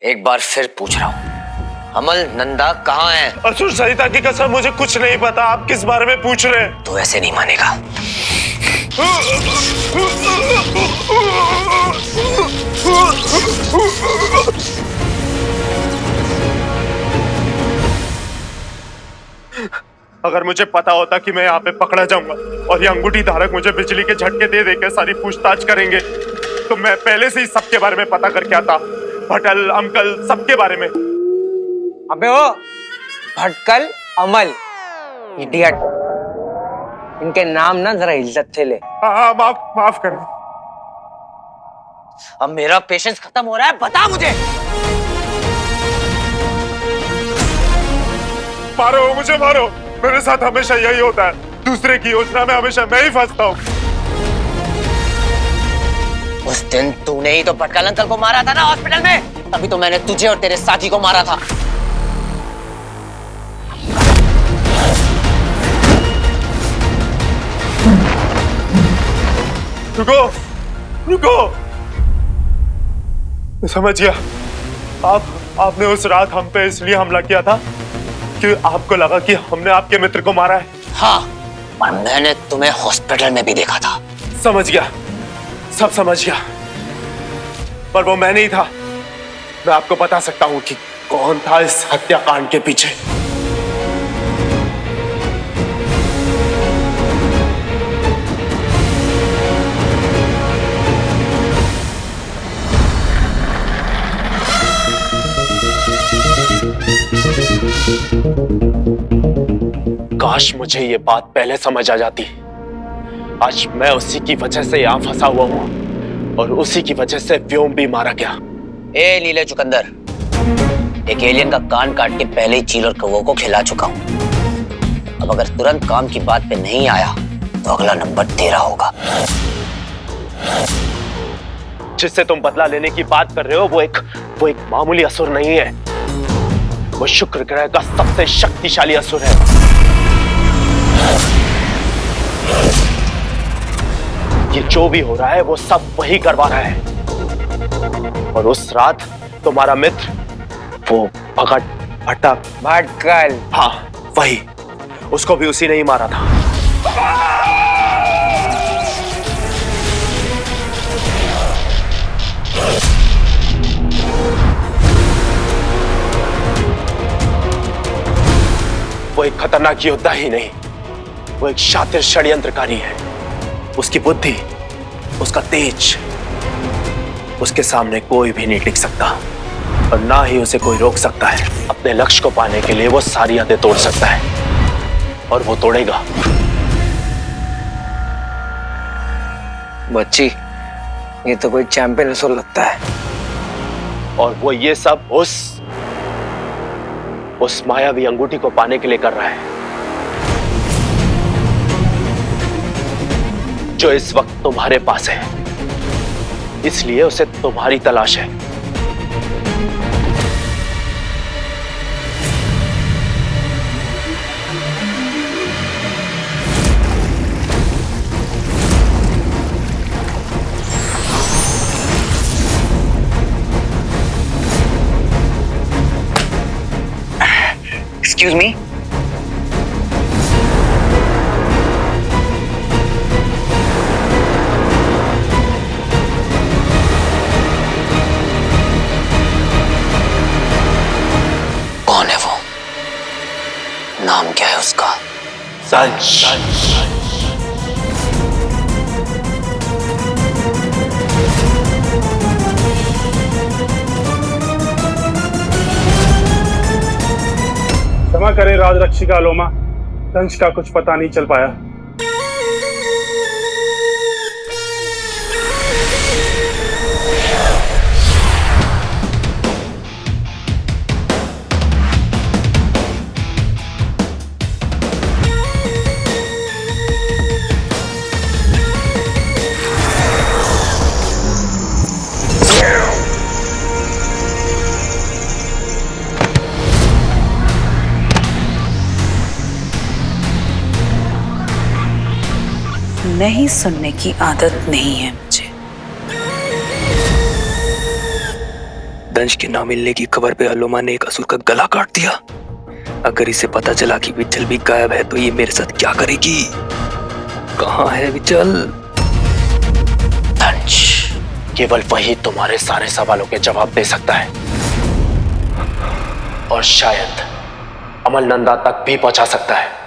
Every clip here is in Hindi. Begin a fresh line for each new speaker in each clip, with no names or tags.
एक बार फिर पूछ रहा हूँ, अमल नंदा कहाँ है?
असुर सरिता की कसम मुझे कुछ नहीं पता। आप किस बारे में पूछ रहे हैं?
तू ऐसे नहीं मानेगा।
अगर मुझे पता होता कि मैं यहाँ पे पकड़ा जाऊंगा और ये अंगूठी धारक मुझे बिजली के झटके दे देकर सारी पूछताछ करेंगे, तो मैं पहले से ही सबके बारे में पता करके आता। भटल, अंकल, सबके बारे में।
अबे ओ भटकल, अमल, इडियट, इनके नाम ना जरा इज्जत से ले।
हाँ, माफ कर।
अब मेरा पेशेंस खत्म हो रहा है, बता मुझे।
मारो मुझे, मारो। मेरे साथ हमेशा यही होता है। दूसरे की योजना में हमेशा मैं ही फंसता हूँ।
उस दिन तूने ही तो भटकल अंकल को मारा था ना हॉस्पिटल में। तभी तो मैंने तुझे और तेरे साथी को मारा था।
रुको, रुको। मैं समझ गया। आपने उस रात हम पे इसलिए हमला किया था कि आपको लगा कि हमने आपके मित्र को मारा है।
हाँ, और मैंने तुम्हें हॉस्पिटल में भी देखा था।
समझ गया, सब समझ गया। पर वो मैं नहीं था। मैं आपको बता सकता हूं कि कौन था इस हत्याकांड के पीछे। काश मुझे ये बात पहले समझ आ जाती। आज मैं उसी की वजह से यहां फंसा हुआ हूं और उसी की वजह से व्योम भी मारा गया।
ए नीले चुकंदर, एक एलियन का कान काट के पहले ही चील और कौवों को खिला चुका हूं। अब अगर तुरंत काम की बात पे नहीं आया तो अगला नंबर तेरा होगा।
जिससे तुम बदला लेने की बात कर रहे हो वो एक मामूली असुर नहीं है। वो शुक्र ग्रह का सबसे शक्तिशाली असुर है। ये जो भी हो रहा है वो सब वही करवा रहा है। और उस रात तुम्हारा मित्र वो
भटकल,
हाँ वही, उसको भी उसी ने ही मारा था। वो एक खतरनाक योद्धा ही नहीं, वो एक शातिर षड्यंत्रकारी है। उसकी बुद्धि, उसका तेज, उसके सामने कोई भी नहीं टिक सकता और ना ही उसे कोई रोक सकता है। अपने लक्ष्य को पाने के लिए वो सारी हदें तोड़ सकता है और वो तोड़ेगा।
बच्ची, ये तो कोई चैंपियन असुर लगता है।
और वो ये सब उस मायावी अंगूठी को पाने के लिए कर रहा है जो इस वक्त तुम्हारे पास है। इसलिए उसे तुम्हारी तलाश है।
एक्सक्यूज मी, कौन है वो? नाम क्या है उसका?
क्षमा करें राजरक्षिका अलोमा, दंश का कुछ पता नहीं चल पाया।
नहीं सुनने की आदत नहीं है मुझे।
दंश के ना मिलने की खबर पे अलोमा ने एक असुर का गला काट दिया। अगर इसे पता चला कि विचल भी गायब है तो ये मेरे साथ क्या करेगी? कहाँ है विचल?
दंश केवल वही तुम्हारे सारे सवालों के जवाब दे सकता है और शायद अमलनंदा तक भी पहुंचा सकता है।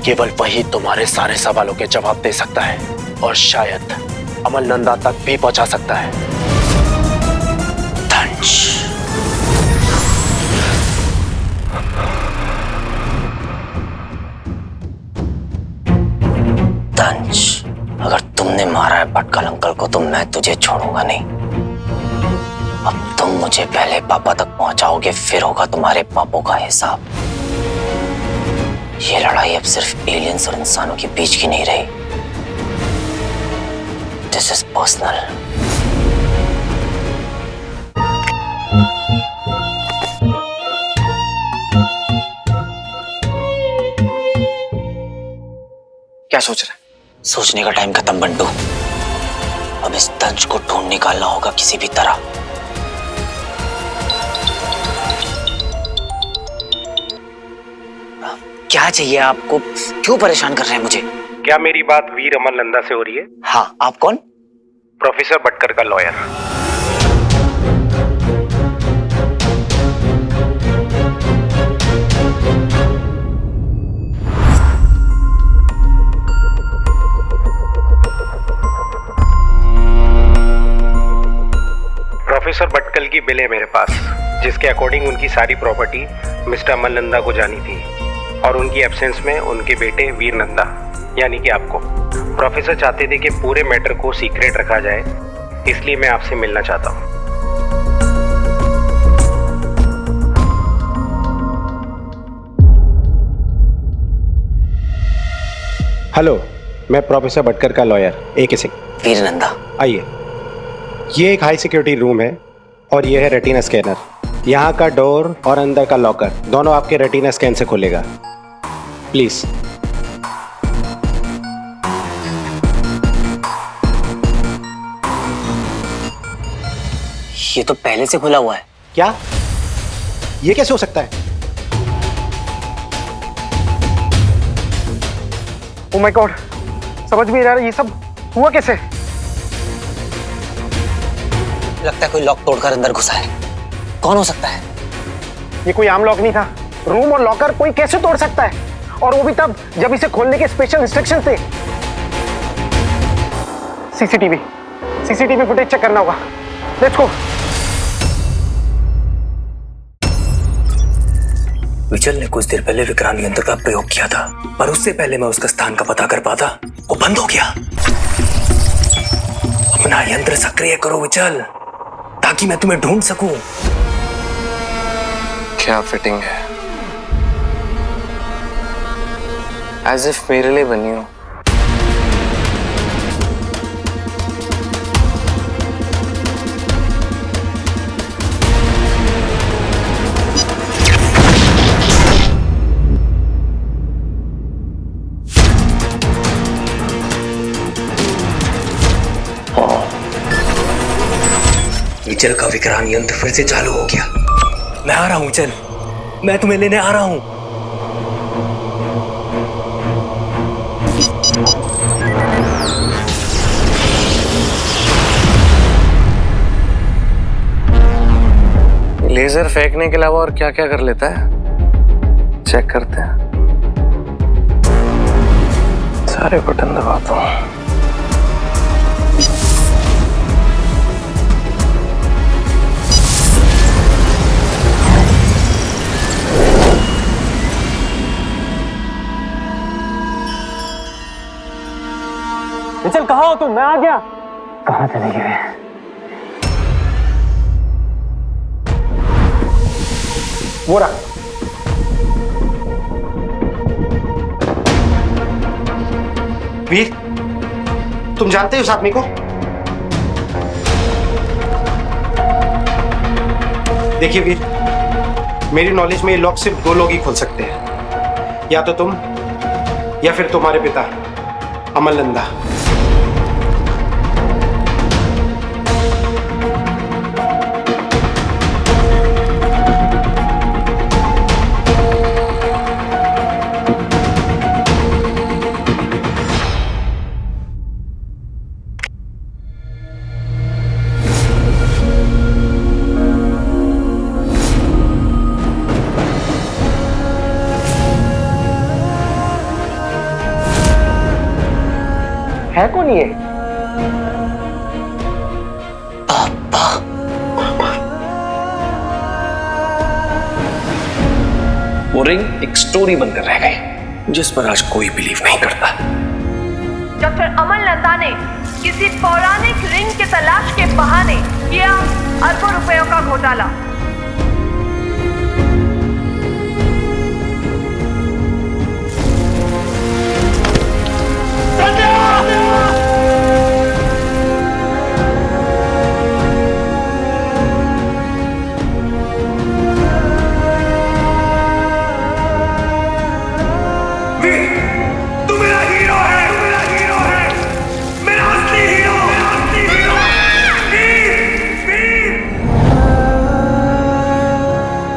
केवल वही तुम्हारे सारे सवालों के जवाब दे सकता है और शायद अमलनंदा तक भी पहुंचा सकता है। दंश
दंश, अगर तुमने मारा है भटकल अंकल को तो मैं तुझे छोड़ूंगा नहीं। अब तुम मुझे पहले पापा तक पहुंचाओगे, फिर होगा तुम्हारे पापों का हिसाब। ये लड़ाई अब सिर्फ एलियंस और इंसानों के बीच की नहीं रही। This is personal.
क्या सोच रहा है?
सोचने का टाइम खत्म बंटू। अब इस दंश को ढूंढ निकालना होगा किसी भी तरह। क्या चाहिए आपको? क्यों परेशान कर रहे हैं मुझे?
क्या मेरी बात वीर अमलनंदा से हो रही है?
हाँ, आप कौन?
प्रोफेसर भटकर का लॉयर। प्रोफेसर भटकल की बिल है मेरे पास, जिसके अकॉर्डिंग उनकी सारी प्रॉपर्टी मिस्टर अमलनंदा को जानी थी और उनकी एब्सेंस में उनके बेटे वीर नंदा यानी कि आपको। प्रोफेसर चाहते थे कि पूरे मैटर को सीक्रेट रखा जाए, इसलिए मैं आपसे मिलना चाहता हूँ।
हेलो, मैं प्रोफेसर भटकर का लॉयर AK सिंह।
वीर नंदा।
आइए। ये एक हाई सिक्योरिटी रूम है और ये है रेटिना स्कैनर। यहाँ का डोर और अंदर का लॉकर दोनों आपके रेटिना स्कैन से खुलेगा। प्लीज।
ये तो पहले से खुला हुआ है।
क्या? ये कैसे हो सकता है?
ओह माय गॉड, समझ में नहीं आ रहा ये सब हुआ कैसे?
लगता है कोई लॉक तोड़कर अंदर घुसा है। कौन हो सकता है?
ये कोई आम लॉक नहीं था। रूम और लॉकर कोई कैसे तोड़ सकता है, और वो भी तब जब इसे खोलने के स्पेशल इंस्ट्रक्शन थे। सीसीटीवी फुटेज चेक करना होगा। Let's go.
विचल ने कुछ देर पहले विक्रांत यंत्र का प्रयोग किया था, पर उससे पहले मैं उसका स्थान का पता कर पाता वो बंद हो गया। अपना यंत्र सक्रिय करो विचल, ताकि मैं तुम्हें ढूंढ सकूं।
क्या फिटिंग है, एज इफ मेरे लिए बनी हो।
विचल का विक्रांत यंत्र फिर से चालू हो गया। मैं आ रहा हूं विचल, मैं तुम्हें लेने आ रहा हूं।
लेजर फेंकने के अलावा और क्या क्या कर लेता है, चेक करते हैं। सारे बटन दबाता हूं।
विचल कहाँ हो तुम? मैं आ गया। कहाँ चले गए? वो रहा।
वीर, तुम जानते हो उस आदमी को? देखिए वीर, मेरी नॉलेज में ये लॉक सिर्फ 2 लोग ही खोल सकते हैं, या तो तुम या फिर तुम्हारे पिता अमल नंदा।
है कौन ये?
वो रिंग एक स्टोरी बनकर रह गई जिस पर आज कोई बिलीव नहीं करता।
डॉक्टर अमल नंदा ने किसी पौराणिक रिंग के तलाश के बहाने किया अरबों रुपयों का घोटाला।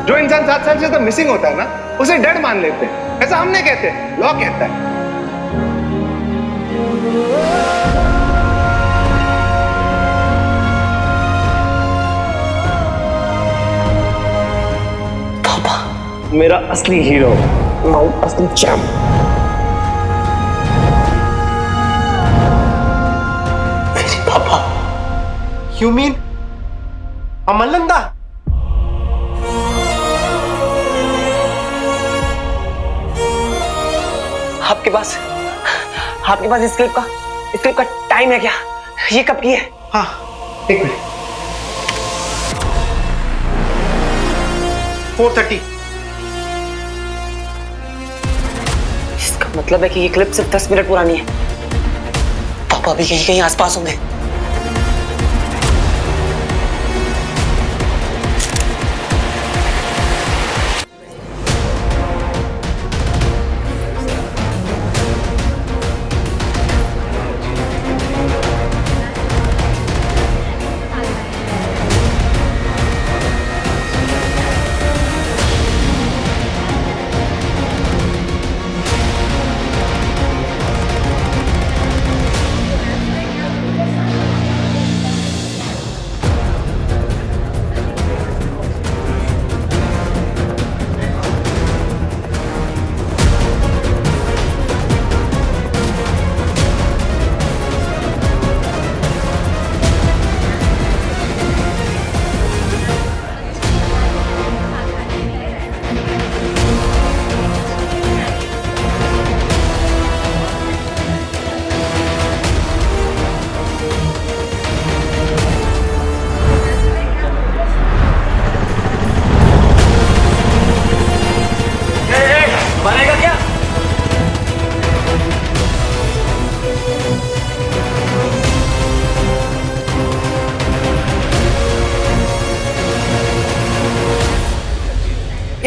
जो इंसान 7 साल से तो मिसिंग होता है ना, उसे डेड मान लेते हैं। ऐसा हम नहीं कहते, लॉ कहता है।
मेरा असली हीरो, असली चैम्प। पापा।
You mean अमल नंदा?
आपके पास स्क्रिप्ट का टाइम है क्या? ये कब की है?
हाँ, 1 मिनट। 4:30।
इसका मतलब है कि ये क्लिप सिर्फ 10 मिनट पुरानी है। पापा भी कहीं आसपास होंगे।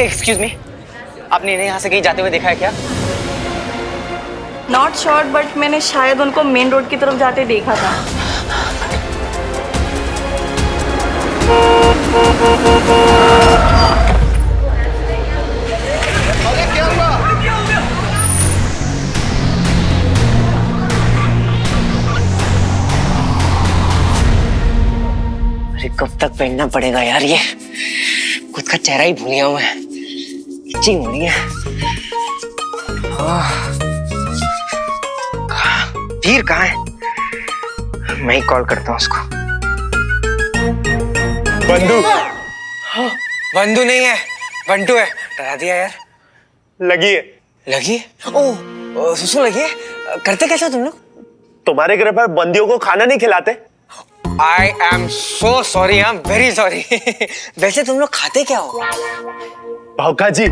एक्सक्यूज मी, आपने इन्हें यहाँ से कहीं जाते हुए देखा है क्या?
नॉट श्योर, बट मैंने शायद उनको मेन रोड की तरफ जाते देखा था।
अरे कब तक पहनना पड़ेगा यार ये? खुद का चेहरा ही भूल गया हूं मैं। इचिंग हो रही है। वीर कहाँ है? मैं ही कॉल करता हूँ उसको।
बंदूक।
बंदू नहीं है, बंटू है। डरा दिया यार।
लगी है।
लगी है? ओह सुसु लगी है। करते कैसे हो तुम लोग?
तुम्हारे घर पर बंदियों को खाना नहीं खिलाते?
I am so sorry, I'm very sorry। वैसे तुम लोग खाते क्या हो?
पाव भाजी।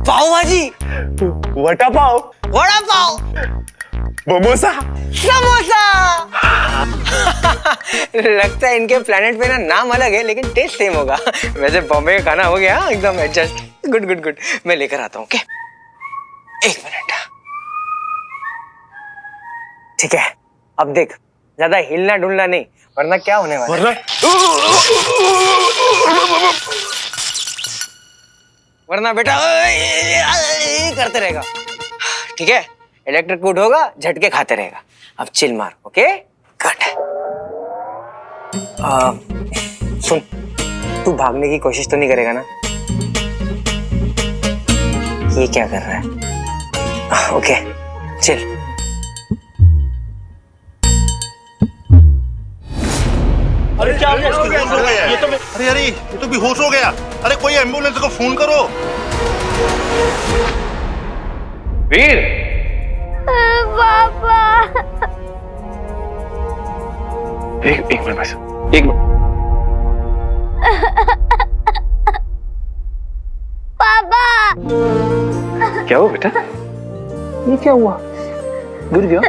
पाव भाजी?
वड़ा पाव।
वड़ा पाव?
मोमोसा।
समोसा। लगता है इनके प्लेनेट पे ना नाम अलग है लेकिन टेस्ट सेम होगा। वैसे बॉम्बे का खाना हो गया एकदम एडजस्ट। गुड गुड गुड, मैं लेकर आता हूँ। ओके, एक मिनट। ठीक है, अब देख, ज्यादा हिलना डुलना नहीं, वरना क्या होने वाला है? वरना बेटा करते रहेगा। ठीक है, इलेक्ट्रिक कूट होगा, झटके खाते रहेगा। अब चिल मार। Okay, cut. सुन, तू भागने की कोशिश तो नहीं करेगा ना? ये क्या कर रहा है? Okay, chill.
अरे क्या हो गया? अरे ये तो बेहोश हो गया। अरे कोई एम्बुलेंस को फोन करो।
वीर,
पापा।
एक मिनट बस, एक मिनट।
पापा।
क्या हुआ बेटा? ये क्या हुआ? गिर गया?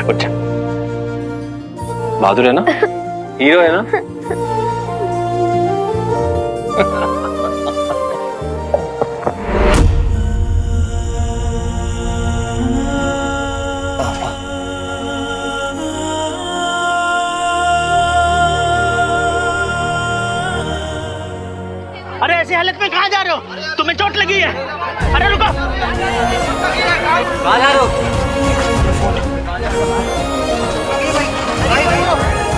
उठ जा। बहादुर है ना? हीरो है ना?
अरे ऐसी हालत में कहाँ जा रहे हो? तुम्हें चोट लगी है? अरे रुको।
कहाँ जा रहे हो?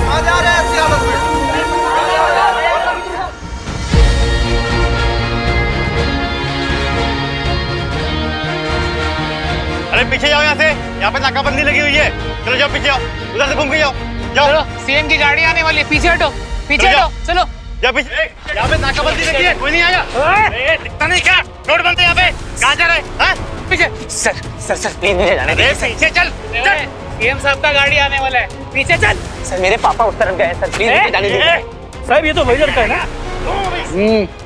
कहाँ जा रहे हैं ऐसी हालत में? अरे पीछे जाओ यहाँ से, यहाँ पे नाकाबंदी लगी हुई है। चलो जाओ पीछे, जाओ उधर से घूम के जाओ। जाओ,
सीएम की गाड़ी आने वाली है, पीछे हटो, पीछे हटो, चलो।
जाओ पीछे। यहाँ पे नाकाबंदी लगी है, कोई नहीं आया। दिखता नहीं क्या? रोड बंद है यहाँ पे। कहाँ जा रहे हैं? पीछे।
सर सर सर प्लीज मुझे जाने दीजिए।
पीछे चल।
सीएम साहब का गाड़ी आने वाला है, पीछे चल।
सर मेरे पापा उस तरफ गए, सर प्लीज मुझे जाने दीजिए।
साहब ये तो वही लड़का है ना?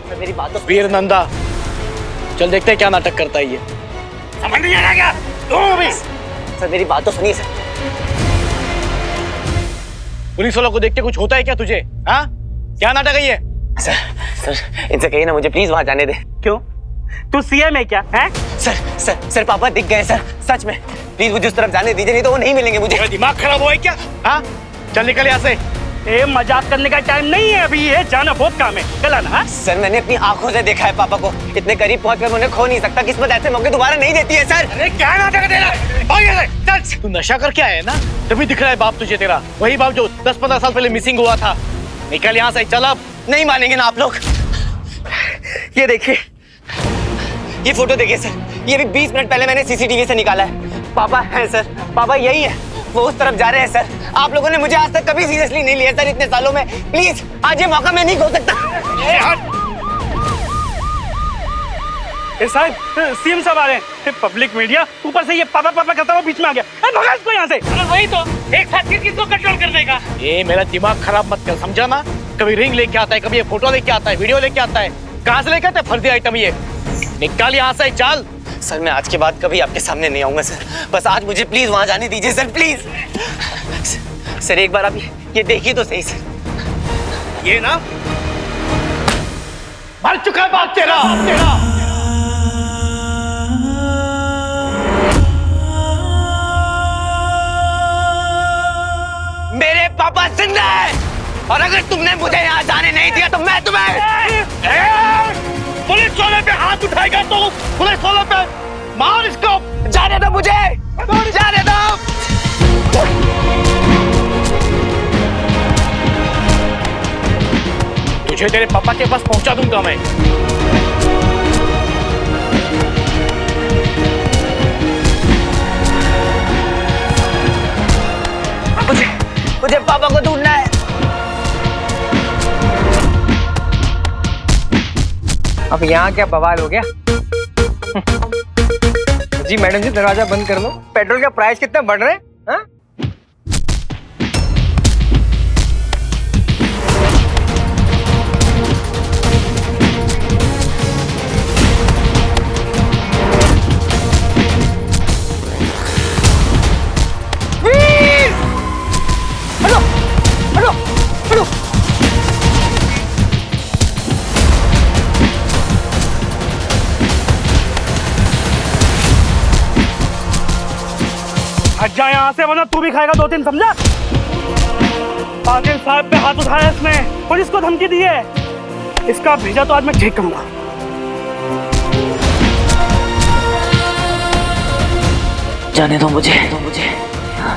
सर मेरी बात तो
वीर नंदा, चल देखते हैं क्या नाटक करता है ये। समझ नहीं आ रहा क्या?
सर मेरी बात तो सुनिए सर।
पुलिस वालों को देख के कुछ होता है क्या तुझे? हाँ, क्या नाटक है ये?
सर इनसे कहिए ना मुझे प्लीज वहां जाने दे।
क्यों? तू सीएम है क्या? है?
सर पापा दिख गए सर, सच में। प्लीज मुझे उस तरफ जाने दीजिए, नहीं तो वो नहीं मिलेंगे मुझे।
दिमाग खराब हुआ है क्या? हाँ, चल निकल यहाँ से। ए, मजाक करने का टाइम नहीं है अभी, ये जाना बहुत काम है। चल आना। हाँ?
सर मैंने अपनी आंखों से देखा है पापा को, इतने करीब पहुंचकर उन्हें खो नहीं सकता। किस्मत ऐसे मौके दोबारा नहीं देती है सर।
अरे क्या नाटक दे रहा है? चल, तू नशा करके आया है ना, तभी दिख रहा है बाप तुझे तेरा। वही बाप जो 10-15 साल पहले मिसिंग हुआ था। निकल यहाँ से, चल अब।
नहीं मानेंगे ना आप लोग। ये देखिए, ये फोटो देखिए सर, ये भी 20 मिनट पहले मैंने सीसीटीवी से निकाला है। पापा है सर, पापा यही है, वो उस तरफ जा रहे हैं सर। आप लोगों ने मुझे आज तक कभी सीरियसली नहीं लिया सर इतने सालों में। प्लीज आज ये मौका मैं नहीं खो सकता।
साहब, सीएम साहब आ रहे हैं। पब्लिक मीडिया ऊपर से ये पापा पापा करता हुआ बीच में आ गया। भगा इसको यहाँ से। वही तो, एक साथ किसको कंट्रोल करने का? ये मेरा दिमाग खराब मत कर, समझा ना? कभी रिंग लेके आता है, कभी ये फोटो लेके आता है, वीडियो लेके आता है। कहाँ से लेके आता है फर्जी आइटम ये? निकाल यहाँ से, चल।
सर मैं आज के बाद कभी आपके सामने नहीं आऊंगा सर, बस आज मुझे प्लीज वहां जाने दीजिए सर, प्लीज। सर एक बार आप ये देखिए तो सही सर।
ये ना मर चुका है बाप तेरा।
मेरे पापा जिंदा है, और अगर तुमने मुझे यहाँ जाने नहीं दिया तो मैं तुम्हें
पुलिस वाले पे हाथ उठाएगा तो पुलिस वाले पे मार इसको।
जाने दो मुझे, जाने दो।
तुझे तेरे पापा के पास पहुंचा दूंगा मैं।
मुझे पापा को ढूंढना है।
अब यहाँ क्या बवाल हो गया? जी मैडम जी, दरवाजा बंद कर लो। पेट्रोल का प्राइस कितना बढ़ रहा है? हाँ?
हट जा यहाँ से वरना तू भी खाएगा 2-3, समझा? पाटिल साहब पे हाथ उठाया इसने, पुलिस को धमकी दी है। इसका भेजा तो आज मैं ठीक करूंगा।
जाने दो मुझे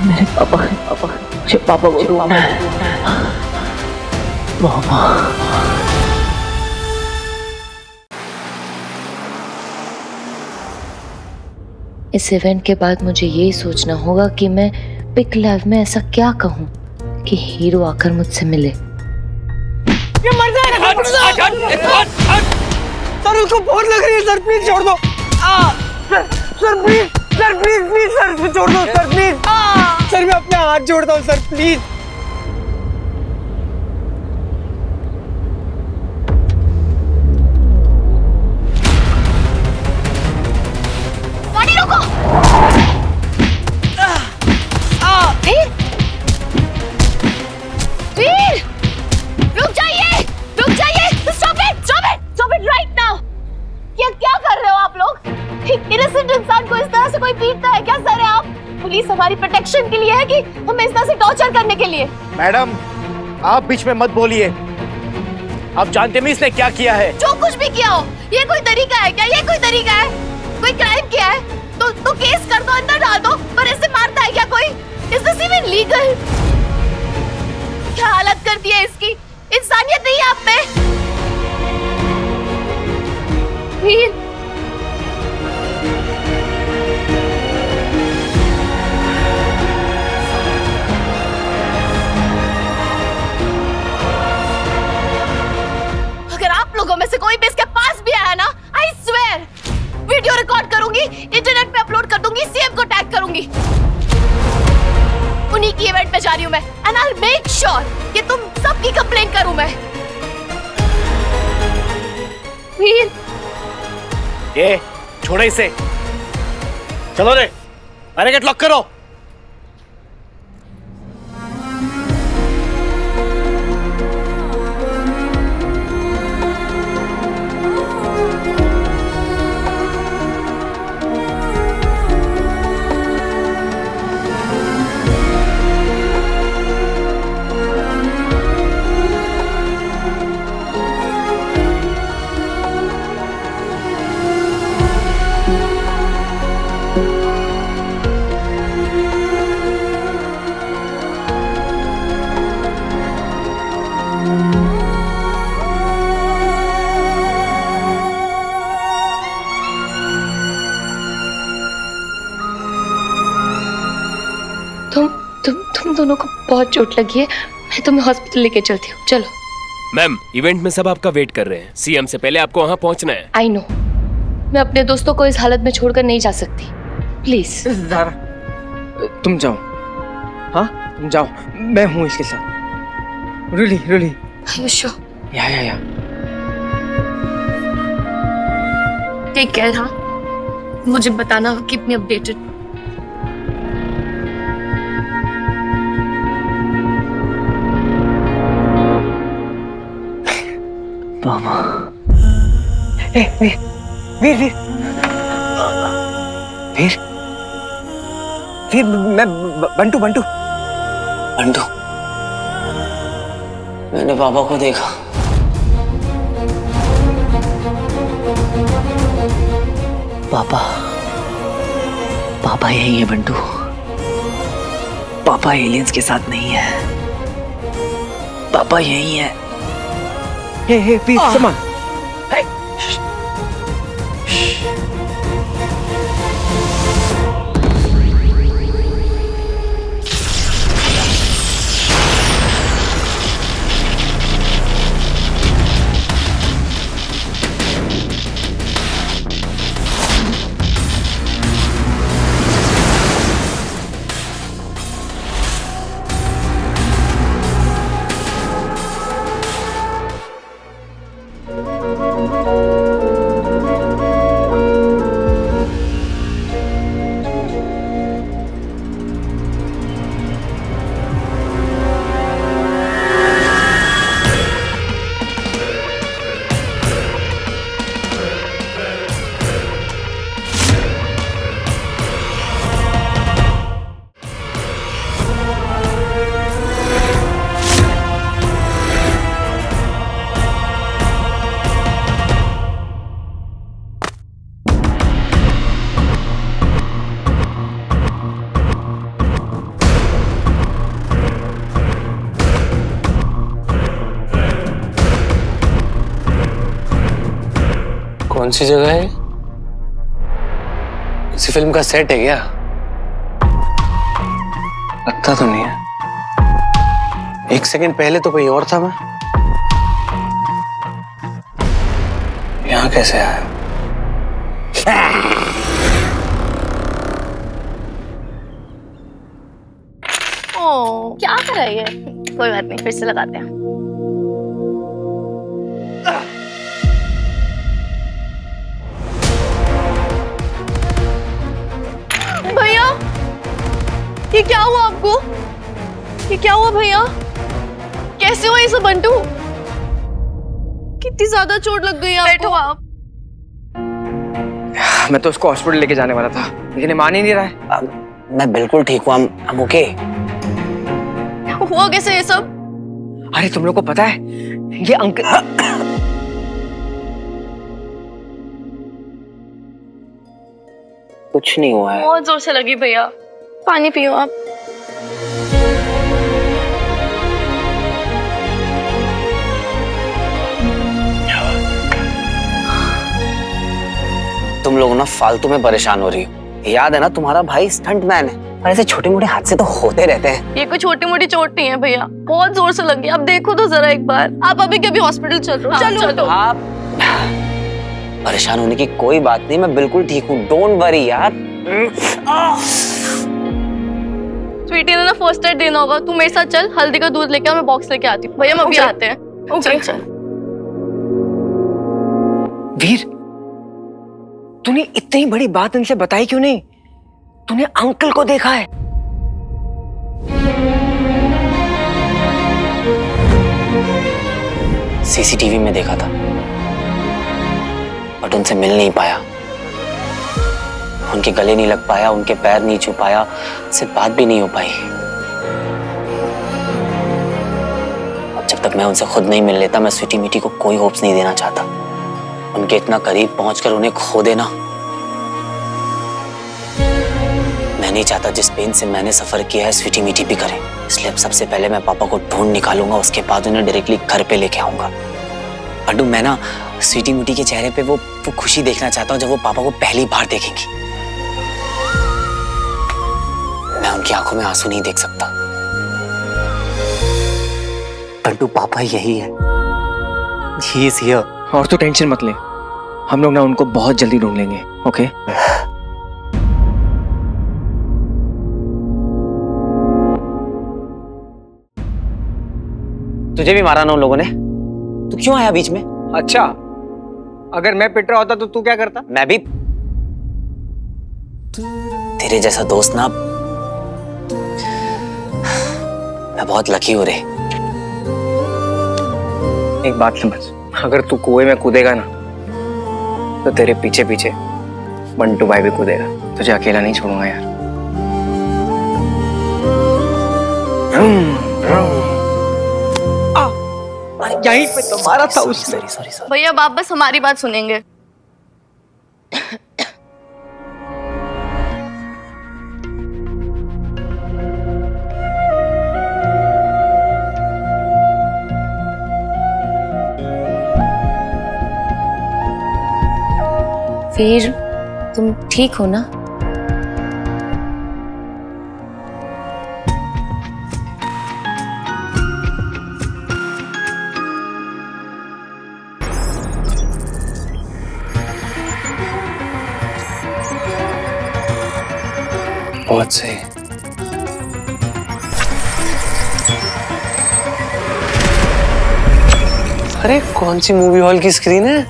मेरे पापा मुझे पापा को ढूंढना है। पापा
इस इवेंट के बाद मुझे यही सोचना होगा कि मैं पिक लाइव में ऐसा क्या कहूं कि हीरो आकर मुझसे मिले।
ये मर जाएगा सर, उसको बहुत लग रही है सर, प्लीज छोड़ दो। सर प्लीज सर छोड़ दो सर, प्लीज सर, मैं अपने हाथ जोड़ता हूँ सर, प्लीज।
गाड़ी रोको। वीर रुक जाइए, स्टॉप इट राइट नाउ। क्या कर रहे हो आप लोग? इनोसेंट इंसान को इस तरह से कोई पीटता है क्या? सर आप, पुलिस हमारी प्रोटेक्शन के लिए है कि हमें इस तरह से टॉर्चर करने के लिए?
मैडम, आप बीच में मत बोलिए। आप जानते हैं इसने क्या किया है?
जो कुछ भी किया हो, ये कोई तरीका है क्या? ये कोई तरीका है? कोई क्राइम किया है तो केस कर दो, अंदर डाल दो, पर ऐसे मारता है क्या कोई? Is this even legal? क्या हालत कर दी है इसकी? इंसानियत नहीं है आप में। वीर, अगर आप लोगों में से कोई भी इसके पास भी आया ना, आई स्वेयर वीडियो रिकॉर्ड करूंगी, इंटरनेट पे अपलोड कर दूंगी, सीएम को टैग करूंगी। उन्हीं की इवेंट पे जा रही हूं मैं, and I will make sure कि तुम सबकी कंप्लेंट करूं मैं। वीर,
ये छोड़ो इसे, चलो रे, अरे गेट लॉक करो।
तुम दोनों को बहुत चोट लगी है, मैं तुम्हें हॉस्पिटल लेके चलती हूँ, चलो।
मैम, इवेंट में सब आपका वेट कर रहे हैं। सीएम से पहले आपको वहाँ पहुँचना है।
आई नो, मैं अपने दोस्तों को इस हालत में छोड़कर नहीं जा सकती, प्लीज।
तुम जाओ, हाँ तुम जाओ, मैं हूँ इसके साथ। रियली या
टेक केयर। हाँ, मुझे बताना, कीप मी अपडेटेड।
पापा, वीर मैं बंटू मैंने पापा को देखा। पापा यही है बंटू, पापा एलियंस के साथ नहीं है, पापा यही है।
हे प्लीज सामान।
कौन सी जगह है? किसी फिल्म का सेट है क्या? लगता तो नहीं है। एक सेकंड पहले तो कोई और था मैं। यहाँ कैसे आया?
ओ, क्या कर रहा है ये? कोई बात नहीं, फिर से लगाते हैं। भैया, ये क्या हुआ आपको? ये क्या हुआ भैया? कैसे हुआ ये सब बंटू? कितनी ज्यादा चोट लग गई आपको? बैठो आप।
मैं तो उसको हॉस्पिटल लेके जाने वाला था, लेकिन ये मान ही नहीं रहा है।
मैं बिल्कुल ठीक हूँ, I'm okay।
हुआ कैसे ये सब?
अरे तुम लोग को पता है ये अंकल
कुछ नहीं हुआ है।
बहुत जोर से लगी भैया, पानी पियो आप।
तुम लोग ना फालतू में परेशान हो रही हो। याद है ना, तुम्हारा भाई स्टंटमैन है और ऐसे छोटे मोटे हादसे तो होते रहते हैं।
ये कोई छोटी मोटी चोट नहीं है भैया, बहुत जोर से लगी। आप देखो तो जरा एक बार। आप अभी कभी हॉस्पिटल चल रहे हो? चलो।
आप परेशान होने की कोई बात नहीं, मैं बिल्कुल ठीक हूँ। डोंट वरी यार।
स्वीटी ने ना फर्स्ट एड देना होगा, तू मेरे साथ चल। हल्दी का दूध लेके आ, मैं बॉक्स लेके आती हूँ। भैया हम अभी आते हैं। ओके चल।
वीर, तूने इतनी बड़ी बात इनसे बताई क्यों नहीं? तूने अंकल को देखा है?
सीसीटीवी में देखा था, बट उनसे मिल नहीं पाया, उनके गले नहीं लग पाया, उनके पैर नहीं छू पाया, सिर्फ बात भी नहीं हो पाई। अब जब तक मैं उनसे खुद नहीं मिल लेता, मैं स्वीटी मीटी को कोई होप्स नहीं देना चाहता। उनके इतना करीब पहुंचकर उन्हें खो देना, मैं नहीं चाहता। जिस पेन से मैंने सफर किया है, स्वीटी मीठी भी करे। इसलिए अब सबसे पहले मैं पापा को ढूंढ निकालूंगा, उसके बाद उन्हें डायरेक्टली घर पे लेके आऊंगा। अड्डू, मैं ना स्वीटी मीठी के चेहरे पे वो खुशी देखना चाहता हूँ जब वो पापा को पहली बार देखेंगी। मैं उनकी आंखों में आंसू नहीं देख सकता। बंटू, पापा यही है। He is here।
और तो टेंशन मत ले, हम लोग ना उनको बहुत जल्दी ढूंढ लेंगे। ओके?
तुझे भी मारा ना उन लोगों ने? तू क्यों आया बीच में?
अच्छा, अगर मैं पिट रहा होता तो तू क्या करता?
मैं भी तेरे जैसा दोस्त ना, मैं बहुत लकी हूं रे।
एक बात समझ, अगर तू कुएं में कूदेगा ना तो तेरे पीछे पीछे बंटू भाई भी कूदेगा। तुझे अकेला नहीं छोड़ूंगा यार। यहीं पे तो मारा था उसने।
सॉरी।
भैया आप बस हमारी बात सुनेंगे।
फिर तुम ठीक हो ना?
बहुत सही। अरे कौन सी मूवी हॉल की स्क्रीन है?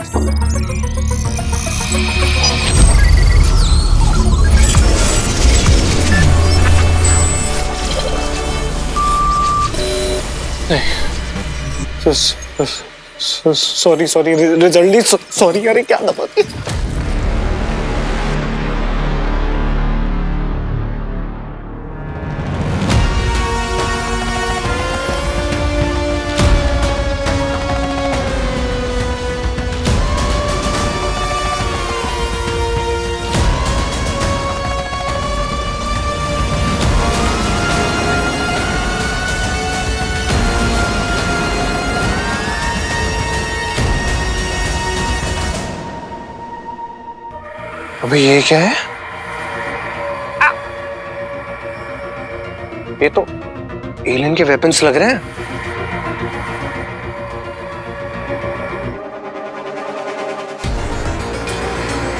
Sorry result sorry. अरे क्या दबा
अबे ये क्या है? ये तो एलियन के वेपन्स लग रहे हैं।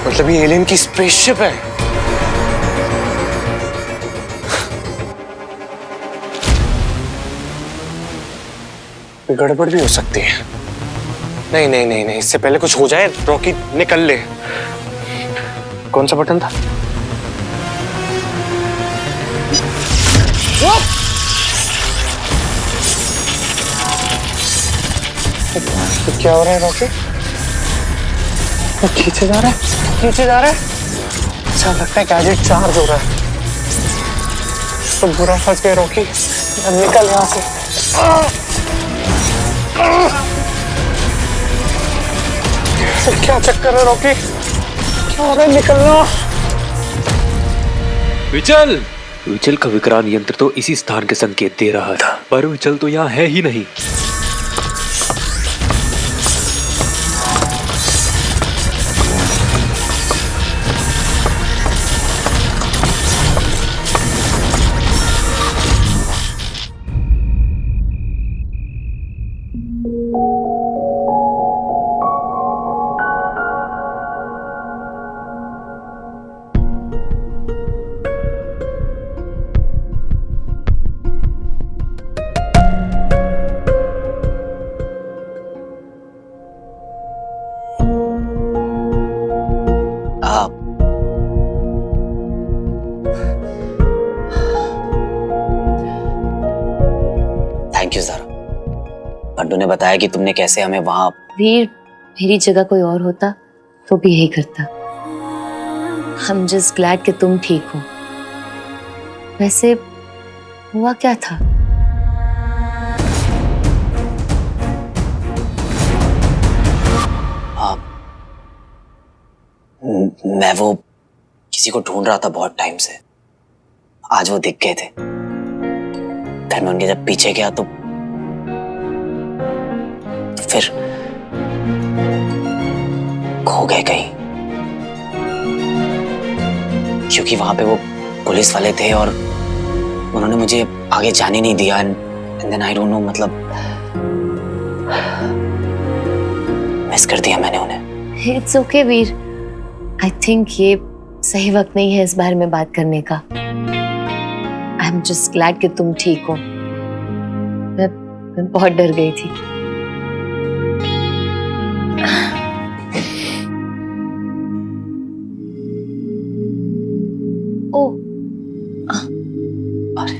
मतलब ये एलियन की स्पेसशिप है। गड़बड़ भी हो सकती है। नहीं नहीं नहीं नहीं, इससे पहले कुछ हो जाए रॉकी निकल ले। कौन सा बटन था? तो क्या हो रहा है रॉकी? खींचे जा रहा है, खींचे जा रहा है। अच्छा लगता है गैजेट चार्ज हो रहा है। तो बुरा फंस गए रॉकी, अब निकल यहाँ से। क्या चक्कर है रॉकी? क्या हो रहा है? निकलना।
विचल! विचल का विकराल यंत्र तो इसी स्थान के संकेत दे रहा था, पर विचल तो यहाँ है ही नहीं।
Thank you Zaara. बंटू ने बताया कि तुमने कैसे हमें वहां।
वीर, मेरी जगह कोई और होता तो भी यही करता। I'm just glad कि तुम ठीक हो। वैसे हुआ क्या था?
मैं वो किसी को ढूंढ रहा था बहुत टाइम से। आज वो दिख गए थे। फिर मैं उनके जब पीछे गया तो फिर खो गए कहीं, क्योंकि वहां पे वो पुलिस वाले थे और उन्होंने मुझे आगे जाने नहीं दिया। And then I don't know, मतलब मिस कर दिया मैंने उन्हें।
It's okay Veer, I think ये सही वक्त नहीं है इस बारे में बात करने का। आई एम जस्ट ग्लैड कि तुम ठीक हो। मैं बहुत डर गई थी। ओ,
अरे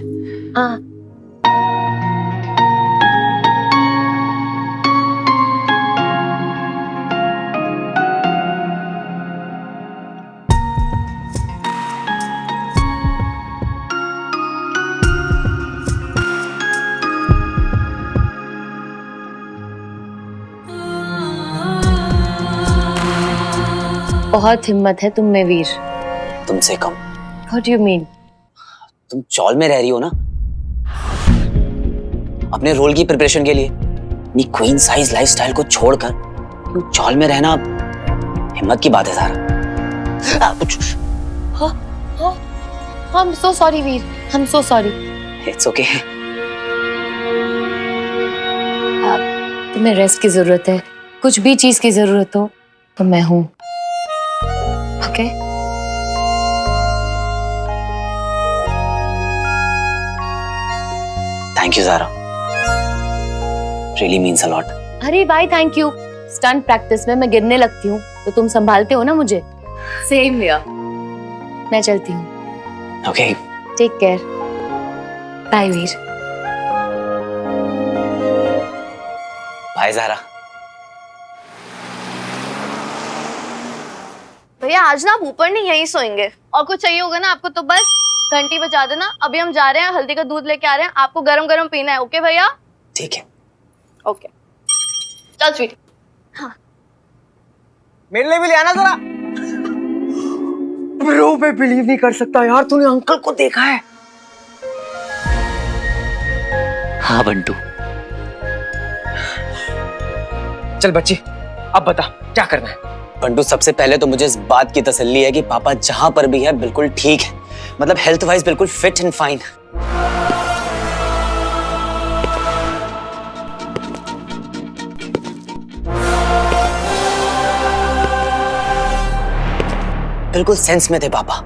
बहुत हिम्मत है तुम में वीर।
तुमसे कम।
What do you mean?
तुम चौल में रह रही हो ना, अपने रोल की प्रिपरेशन के लिए। अपनी क्वीन साइज लाइफस्टाइल को छोड़कर तुम चौल में रहना हिम्मत की बात है सारा।
I'm so sorry Veer, I'm so sorry।
It's okay।
तुम्हें रेस्ट की जरूरत है, कुछ भी चीज की जरूरत हो तो मैं हूं। Okay?
Thank you Zara, really means a lot.
अरे भाई थैंक यू। स्टंट प्रैक्टिस में मैं गिरने लगती हूँ तो तुम संभालते हो ना मुझे। Same here. मैं चलती हूँ।
Okay,
take care. Bye Veer.
Bye Zara.
भैया आज ना आप ऊपर नहीं यहीं सोएंगे, और कुछ चाहिए होगा ना आपको तो बस घंटी बजा देना। अभी हम जा रहे हैं, हल्दी का दूध लेके आ रहे हैं, आपको गरम गरम पीना है। ओके भैया?
ठीक है।
ओके चल स्वीट। हाँ
मेरे लिए भी ले आना जरा। ब्रो मैं बिलीव नहीं कर सकता यार, तूने अंकल को देखा है?
हाँ बंटू।
चल बच्ची अब बता क्या करना है।
बंटू, सबसे पहले तो मुझे इस बात की तसल्ली है कि पापा जहां पर भी है बिल्कुल ठीक है, मतलब हेल्थ वाइज बिल्कुल फिट एंड फाइन। बिल्कुल सेंस में थे पापा,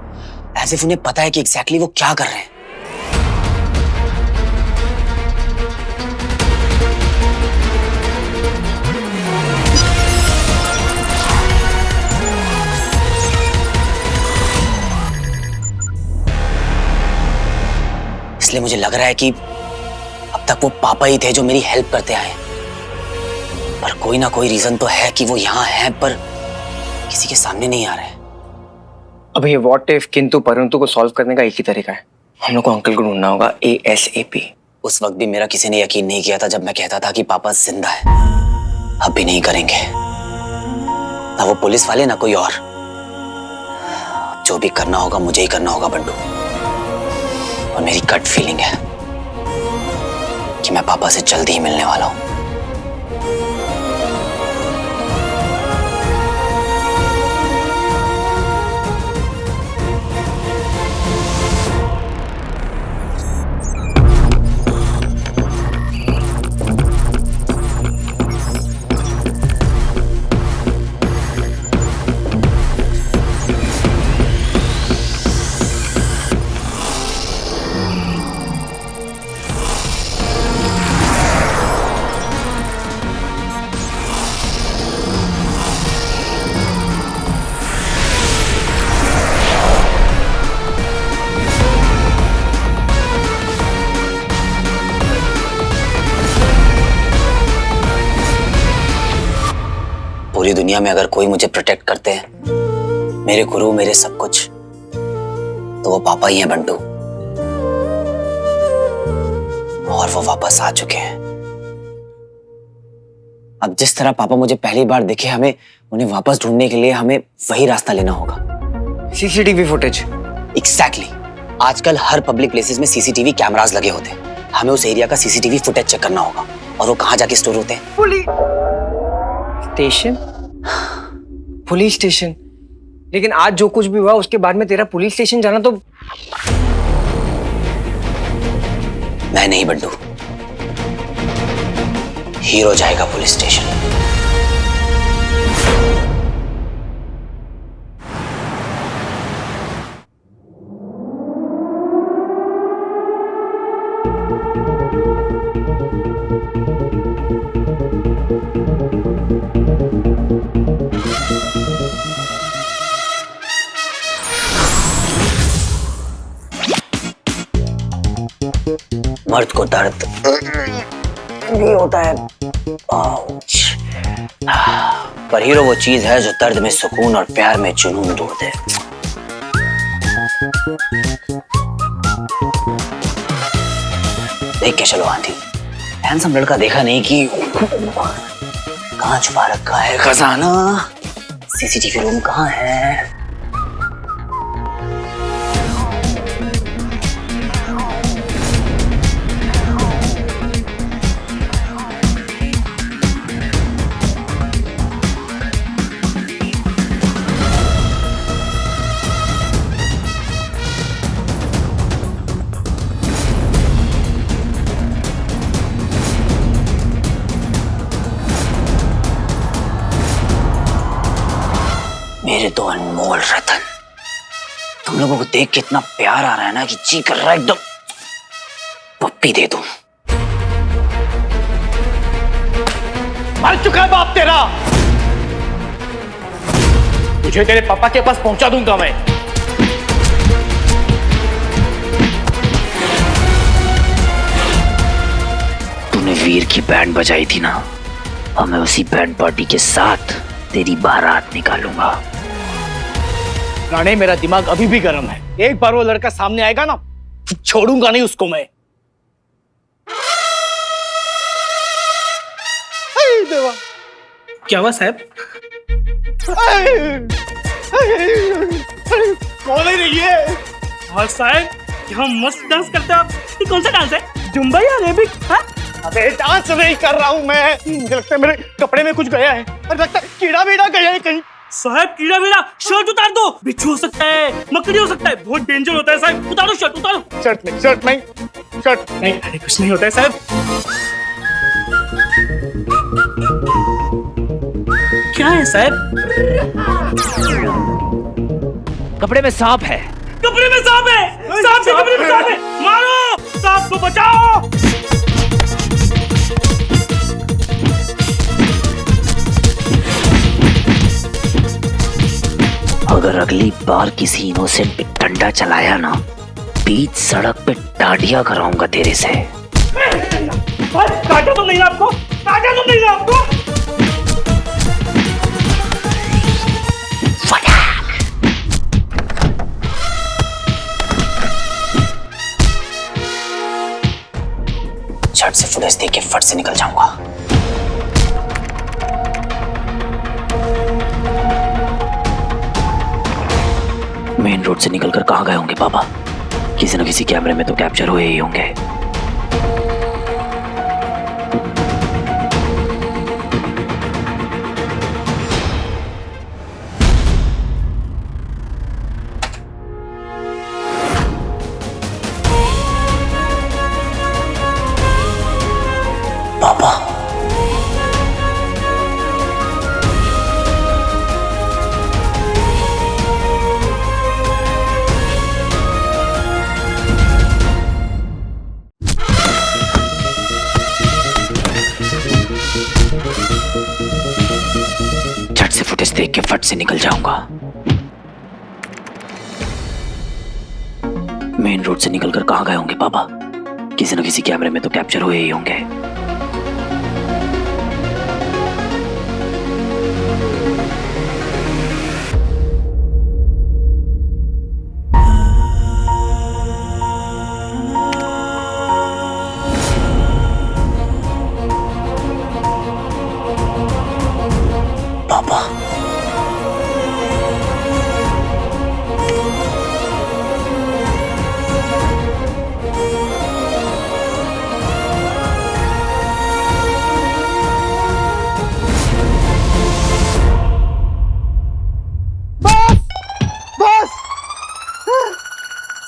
ऐसे उन्हें पता है कि एग्जैक्टली वो क्या कर रहे हैं। इसलिए मुझे लग रहा है कि अब तक वो पापा ही थे जो मेरी हेल्प करते आए, पर कोई ना कोई रीजन तो है कि वो यहाँ हैं पर किसी के सामने नहीं आ रहे।
अब ये व्हाट इफ किंतु परंतु को सॉल्व करने का एक ही तरीका है, हम लोग को अंकल को ढूंढना होगा ASAP।
उस वक्त भी मेरा किसी ने यकीन नहीं किया था जब मैं कहता था कि पापा जिंदा है। अब भी नहीं करेंगे, ना वो पुलिस वाले ना कोई और। जो भी करना होगा मुझे ही करना होगा बंटू, और मेरी गट फीलिंग है कि मैं पापा से जल्दी ही मिलने वाला हूं। पूरी दुनिया में अगर कोई मुझे प्रोटेक्ट करते हैं, मेरे गुरु, मेरे सब कुछ, तो वो पापा ही हैं बंटू। और वो वापस आ चुके हैं। अब जिस तरह पापा मुझे पहली बार दिखे, हमें उन्हें वापस ढूंढने के लिए हमें वही रास्ता लेना होगा।
CCTV footage.
एग्जैक्टली। आजकल हर पब्लिक प्लेसेस में CCTV कैमरास लगे होते हैं। हमें उस एरिया का CCTV फुटेज चेक करना होगा। और वो कहाँ जाके स्टोर होते हैं?
Police station. लेकिन आज जो कुछ भी हुआ उसके बाद में तेरा पुलिस स्टेशन जाना तो...
मैं नहीं बंटू, हीरो जाएगा पुलिस स्टेशन। मर्द को दर्द नहीं होता है, पर हीरो वो चीज है जो दर्द में सुकून और प्यार में जुनून ढूंढ दे। देख के चलो आंटी, हैंडसम लड़का देखा नहीं कि कहाँ छुपा रखा है खजाना? CCTV रूम कहाँ है? मेरे तो अनमोल रतन, तुम लोगों को देख के इतना प्यार आ रहा है ना कि जी कर रहा है एकदम पप्पी दे दूं।
मर चुका है बाप तेरा, तुझे तेरे पापा के पास पहुंचा दूंगा मैं।
तूने वीर की बैंड बजाई थी ना, और मैं उसी बैंड पार्टी के साथ तेरी बारात निकालूंगा।
राणे, मेरा दिमाग अभी भी गर्म है। एक बार वो लड़का सामने आएगा ना, छोड़ूंगा नहीं उसको मैं। देवा,
क्या हुआ साहब?
कौन है ये?
और साहब, यहाँ मस्त डांस करते हो आप। ये कौन सा डांस है? जुम्बा या अरेबिक? हाँ?
अबे डांस नहीं कर रहा हूँ मैं, मुझे लगता है मेरे कपड़े में कुछ गया है। अरे लगता है कीड़ा वीड़ा गया है कहीं।
साहब कीड़ा वीड़ा, शर्ट उतार दो। बिच्छू हो सकता है, मकड़ी हो सकता है, बहुत डेंजर होता है साहब। उतारो शर्ट, उतारो।
शर्ट नहीं, शर्ट नहीं, शर्ट नहीं।
अरे कुछ नहीं होता है साहब। क्या है साहब?
कपड़े में सांप है।
कपड़े में सांप है, सांप के कपड़े में सांप है। मारो, सांप को बचाओ।
अगर अगली बार किसी इनोसेंट पे डंडा चलाया ना, बीच सड़क पे डांडिया कराऊंगा तेरे से।
काटा तो नहीं ना आपको? काटा तो नहीं ना आपको?
झट से फुटेज देख के फट से निकल जाऊंगा। मेन रोड से निकलकर कहां गए होंगे पापा? किसी न किसी कैमरे में तो कैप्चर हुए ही होंगे। पापा झट से फुटेज देख के फट से निकल जाऊंगा। मेन रोड से निकलकर कहां गए होंगे पापा? किसी न किसी कैमरे में तो कैप्चर हुए ही होंगे। पापा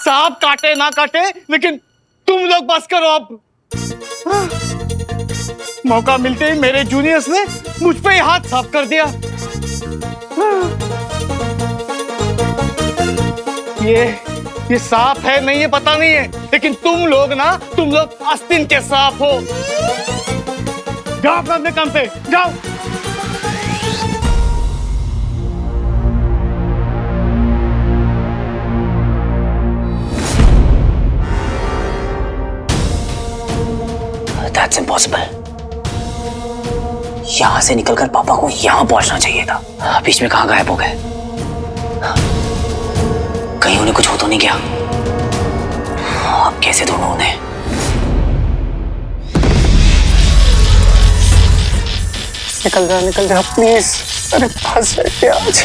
सांप काटे ना काटे, लेकिन तुम लोग बस करो अब। मौका मिलते ही मेरे जूनियर्स ने मुझ पे ही हाथ साफ कर दिया। ये सांप है नहीं, ये पता नहीं है, लेकिन तुम लोग आस्तीन के सांप हो। जाओ अपने काम पे जाओ।
That's impossible. यहां से निकलकर पापा को यहां पहुंचना चाहिए था। बीच में कहां गायब हो गए? कहीं उन्हें कुछ हो तो नहीं गया? अब कैसे ढूंढूं उन्हें?
निकल जा प्लीज। अरे फंस गए आज।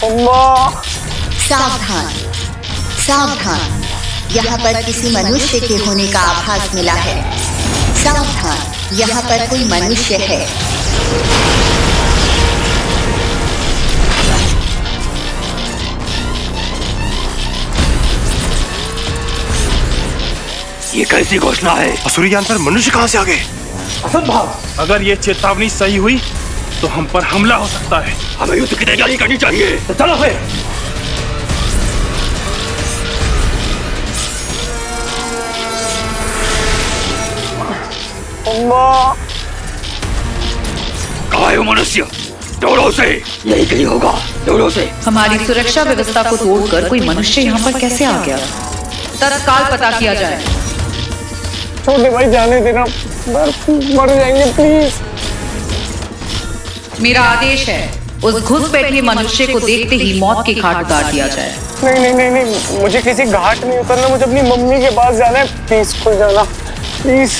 अम्मा।
सावधान, सावधान, यहाँ पर किसी मनुष्य के होने का आभास मिला है। सावधान, यहाँ पर कोई मनुष्य है।
ये कैसी घोषणा है? असुरी ज्ञान पर मनुष्य कहां से आ गए?
असद भाव, अगर ये चेतावनी सही हुई तो हम पर हमला हो सकता है।
हमें युद्ध की तैयारी करनी चाहिए।
तो चलो फिर।
कहाँ है वो मनुष्य? दौड़ो से, यही कहीं होगा। दौड़ो से।
हमारी सुरक्षा व्यवस्था को तोड़कर कोई मनुष्य यहाँ पर कैसे आ गया? तत्काल पता किया जाए।
छोटे भाई जाने देना, मर जाएंगे प्लीज।
मेरा आदेश है, उस घुसपैठे मनुष्य को देखते ही मौत के घाट उतार दिया जाए।
नहीं, मुझे किसी घाट नहीं उतरना, मुझे अपनी मम्मी के पास जाना है। प्लीज खुल जाना, प्लीज।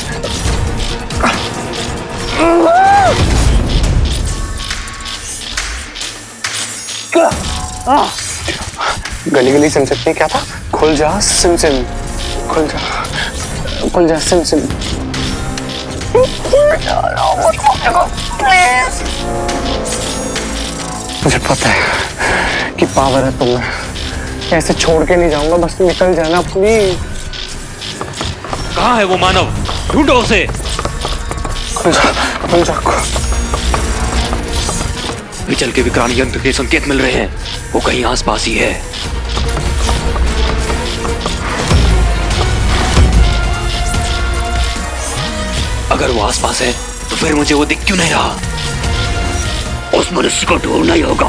गली सिम सकते क्या था? खुल जा सिम, खुल जा सिम। प्लीज। मुझे पता है कि पावर है तुम्हें, ऐसे छोड़ के नहीं जाऊंगा, बस निकल जाना प्लीज।
कहाँ है वो मानव? ढूंढो उसे।
खुल जा।
विचल के विक्रांत यंत्र के संकेत मिल रहे हैं, वो कहीं आसपास ही है। अगर वो आसपास है तो फिर मुझे वो दिख क्यों नहीं रहा? उस मनुष्य को ढूंढना ही होगा,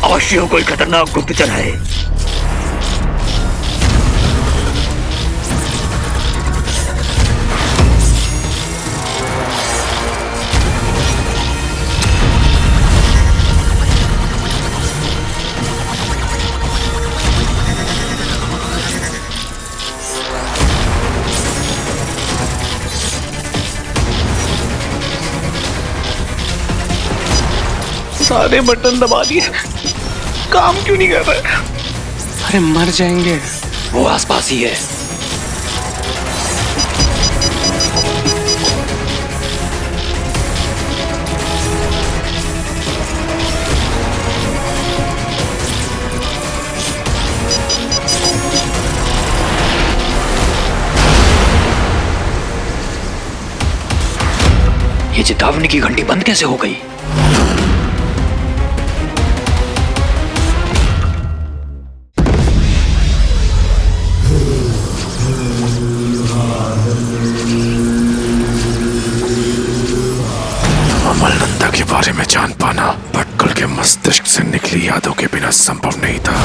अवश्य कोई खतरनाक गुप्तचर है।
सारे बटन दबा दिए, काम क्यों नहीं कर रहा?
अरे मर जाएंगे।
वो आसपास ही है। ये चेतावनी की घंटी बंद कैसे हो गई?
अमलनंदा के बारे में जान पाना भटकल के मस्तिष्क से निकली यादों के बिना संभव नहीं था।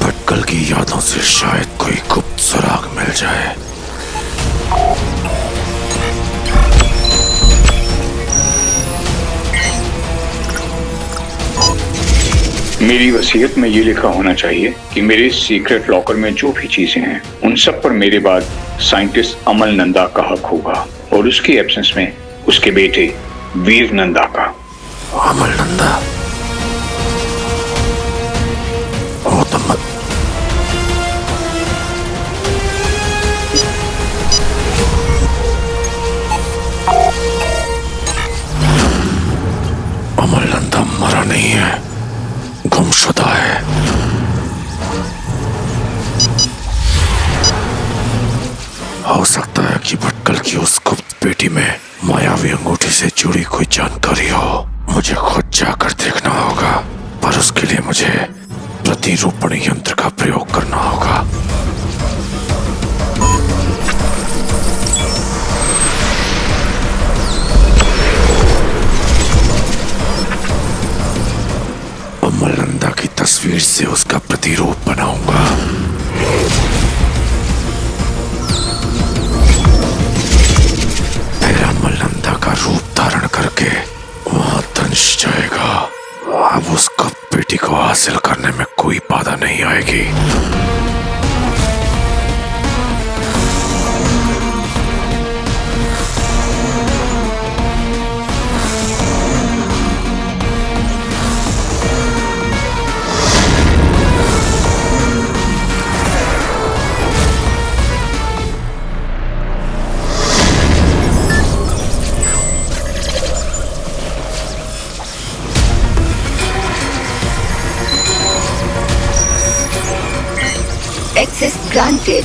भटकल की यादों से शायद कोई गुप्त सुराग मिल जाए।
मेरी वसीयत में ये लिखा होना चाहिए कि मेरे सीक्रेट लॉकर में जो भी चीजें हैं उन सब पर मेरे बाद साइंटिस्ट अमल नंदा का हक होगा, और उसकी एब्सेंस में उसके बेटे वीर नंदा का।
अमल नंदा अमल नंदा मरा नहीं है, गुमशुदा है। हो सकता है कि भटकल की उस गुप्त पेटी में मायावी अंगूठी से जुड़ी कोई जानकारी हो। मुझे खुद जाकर देखना होगा, पर उसके लिए मुझे प्रतिरूपण यंत्र का प्रयोग करना होगा। अमलनंदा की तस्वीर से उसका प्रतिरूप बनाऊंगा। फिर अमलनंदा का रूप धारण करके वहां दंश जाएगा। अब उसको बेटी को हासिल करने में कोई बाधा नहीं आएगी।
Access granted.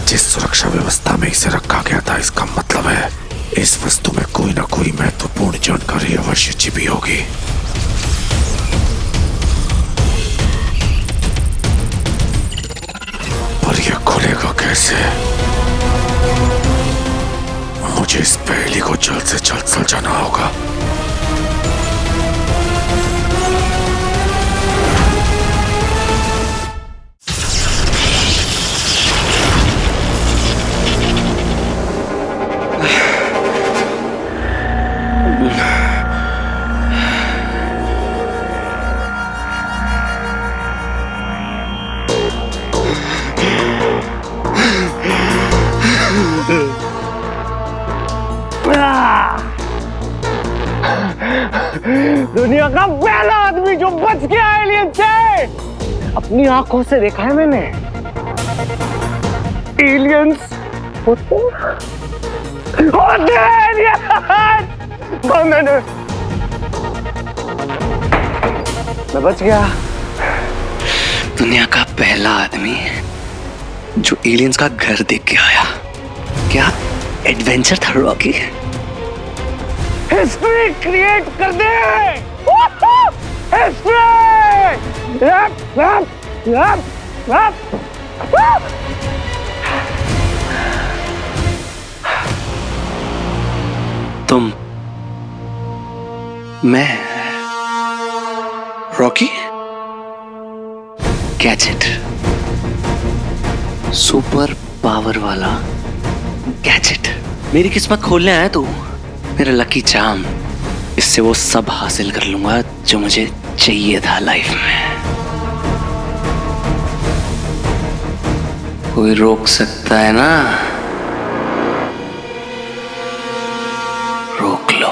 जिस सुरक्षा व्यवस्था में इसे रखा गया था, इसका मतलब है इस वस्तु में कोई ना कोई महत्वपूर्ण जानकारी अवश्य छिपी होगी।
और ये खुलेगा कैसे? मुझे इस पहेली को जल्द से जल्द सुलझाना होगा।
दुनिया का पहला आदमी जो बच गया एलियन से। अपनी आंखों से देखा है मैंने। एलियंस होते एलियन। मैं बच गया।
दुनिया का पहला आदमी जो एलियंस का घर देख के आया। क्या एडवेंचर था रॉकी?
हिस्ट्री क्रिएट कर दे। हिस्ट्री।
तुम, मैं, रॉकी, गैजेट, सुपर पावर वाला गैजेट। मेरी किस्मत खोलने आया तू, मेरा लकी चार्म। इससे वो सब हासिल कर लूंगा जो मुझे चाहिए था लाइफ में। कोई रोक सकता है ना? रोक लो।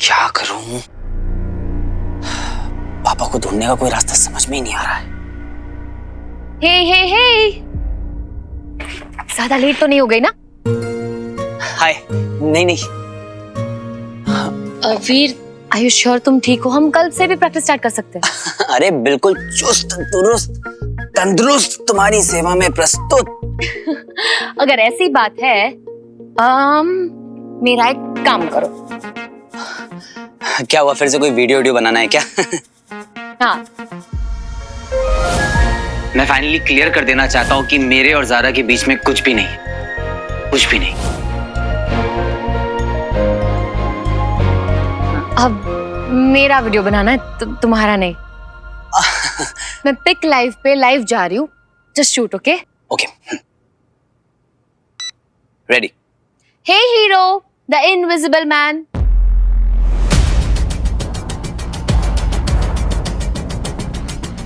क्या करूं? पापा को ढूंढने का कोई रास्ता समझ में ही नहीं आ रहा है।
हे ज्यादा लेट तो नहीं हो गई ना?
हाय। नहीं।
वीर, आर यू श्योर तुम ठीक हो? हम कल से भी प्रैक्टिस स्टार्ट कर सकते हैं।
अरे बिल्कुल चुस्त दुरुस्त तंदुरुस्त तुम्हारी सेवा में प्रस्तुत।
अगर ऐसी बात है, मेरा एक काम करो।
क्या हुआ, फिर से कोई वीडियो बनाना है क्या?
हाँ।
मैं फाइनली क्लियर कर देना चाहता हूँ कि मेरे और ज़ारा के बीच में कुछ भी नहीं, कुछ भी नहीं।
अब मेरा वीडियो बनाना है, तुम्हारा नहीं। मैं पिक लाइव पे लाइव जा रही हूँ। Just shoot, okay?
Okay. Ready.
Hey hero, the invisible man.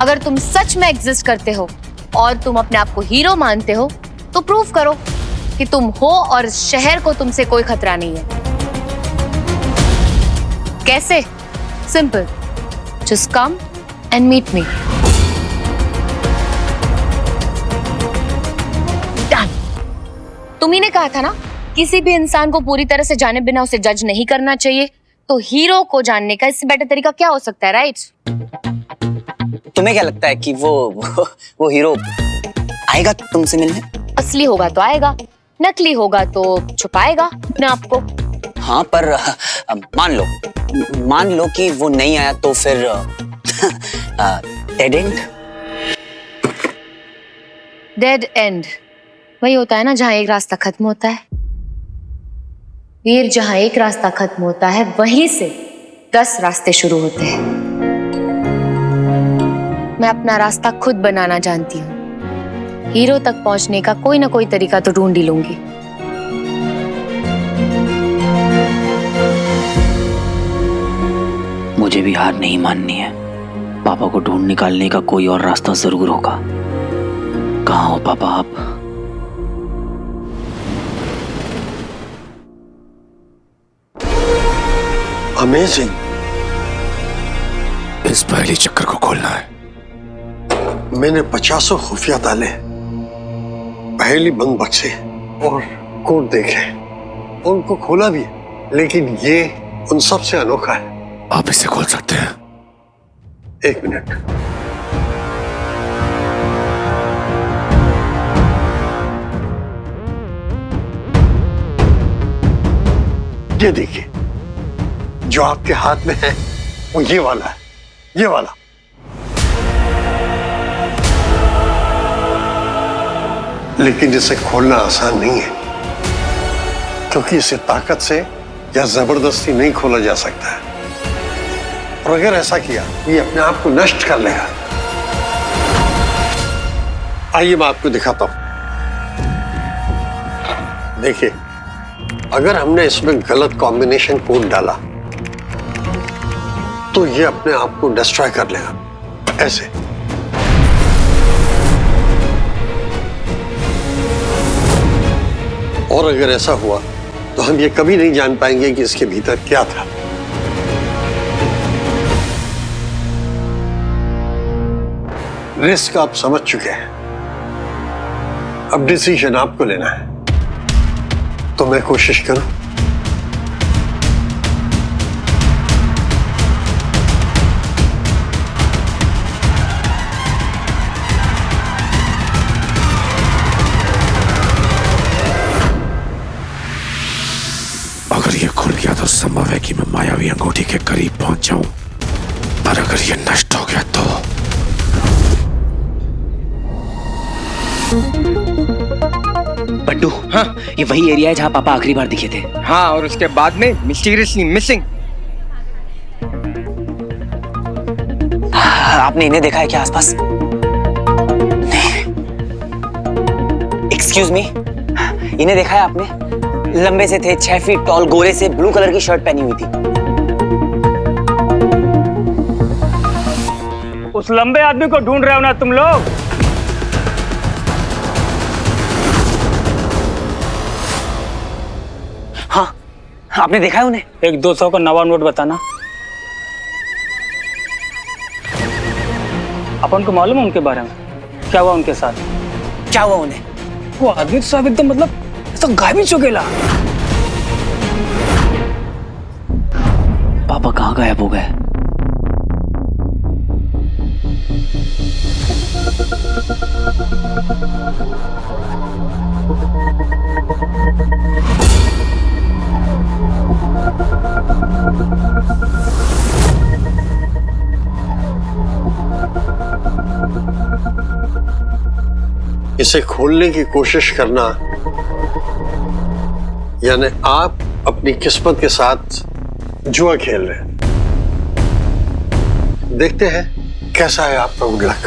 अगर तुम सच में एग्जिस्ट करते हो और तुम अपने आप को हीरो मानते हो तो प्रूव करो कि तुम हो और शहर को तुमसे कोई खतरा नहीं है। कैसे? Simple, just come and meet me. Done. तुम्ही ने कहा था ना, किसी भी इंसान को पूरी तरह से जाने बिना उसे जज नहीं करना चाहिए। तो हीरो को जानने का इससे बेटर तरीका क्या हो सकता है, राइट?
तुम्हें क्या लगता है कि वो हीरो आएगा तुमसे मिलने?
असली होगा तो आएगा, नकली होगा तो छुपाएगा अपने आप को।
हाँ, पर मान लो कि वो नहीं आया तो फिर डेड एंड।
डेड एंड वही होता है ना जहां एक रास्ता खत्म होता है। वीर, जहां एक रास्ता खत्म होता है वहीं से 10 रास्ते शुरू होते हैं। मैं अपना रास्ता खुद बनाना जानती हूँ। हीरो तक पहुंचने का कोई ना कोई तरीका तो ढूंढ ही लूंगी।
मुझे भी हार नहीं माननी है। पापा को ढूंढ निकालने का कोई और रास्ता जरूर होगा। कहाँ हो पापा आप?
अमेजिंग। इस पहली चक्कर को खोलना है।
मैंने 50 खुफिया ताले, पहली बंद बक्से और कोड देखे, उनको खोला भी, लेकिन ये उन सब से अनोखा है।
आप इसे खोल सकते हैं?
1 मिनट। ये देखिए, जो आपके हाथ में है वो ये वाला है, ये वाला। लेकिन इसे खोलना आसान नहीं है, क्योंकि इसे ताकत से या जबरदस्ती नहीं खोला जा सकता है। और अगर ऐसा किया ये अपने आप को नष्ट कर लेगा। आइए मैं आपको दिखाता हूं। देखिए, अगर हमने इसमें गलत कॉम्बिनेशन कोड डाला तो ये अपने आप को डिस्ट्रॉय कर लेगा, ऐसे। और अगर ऐसा हुआ तो हम ये कभी नहीं जान पाएंगे कि इसके भीतर क्या था। रिस्क आप समझ चुके हैं, अब डिसीजन आपको लेना है। तो मैं कोशिश करूं।
अगर ये खुल गया तो संभव है कि मैं मायावी अंगूठी के करीब पहुंच जाऊं, पर अगर ये नष्ट हो गया तो
बड्डू, हाँ, ये वही एरिया है जहाँ पापा आखिरी बार दिखे थे। हाँ, और उसके बाद में मिस्टीरियसली मिसिंग।
आपने इन्हें देखा है क्या आसपास? एक्सक्यूज मी, इन्हें देखा है आपने? लंबे से थे, 6 फीट टॉल, गोरे से, ब्लू कलर की शर्ट पहनी हुई थी।
उस लंबे आदमी को ढूंढ रहे हो ना तुम लोग?
हाँ, आपने देखा है उन्हें?
एक 200 का नवा नोट बताना। अपन को मालूम है उनके बारे में, क्या हुआ उनके साथ?
क्या हुआ उन्हें?
वो आदमी साहब एकदम मतलब ऐसा गायब ही चुकेला।
पापा कहाँ गायब हो गए?
इसे खोलने की कोशिश करना यानी आप अपनी किस्मत के साथ जुआ खेल रहे हैं। देखते हैं कैसा है आपका गुड लक।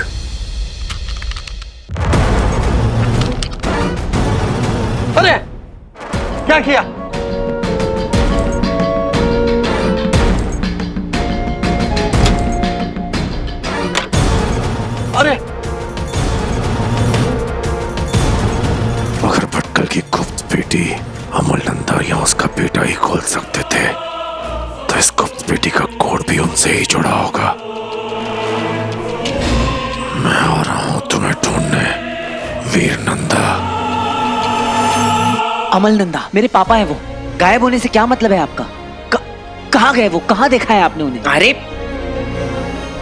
अरे क्या किया? अरे
अगर भटकल की गुप्त पेटी अमल नंदा या उसका बेटा ही खोल सकते थे, तो इस गुप्त पेटी का कोड भी उनसे ही जुड़ा होगा। मैं आ रहा हूं तुम्हें ढूंढने, वीर नंदा।
अमल नंदा मेरे पापा हैं। वो गायब होने से क्या मतलब है आपका? कहाँ गए वो? कहाँ देखा है आपने उन्हें? अरे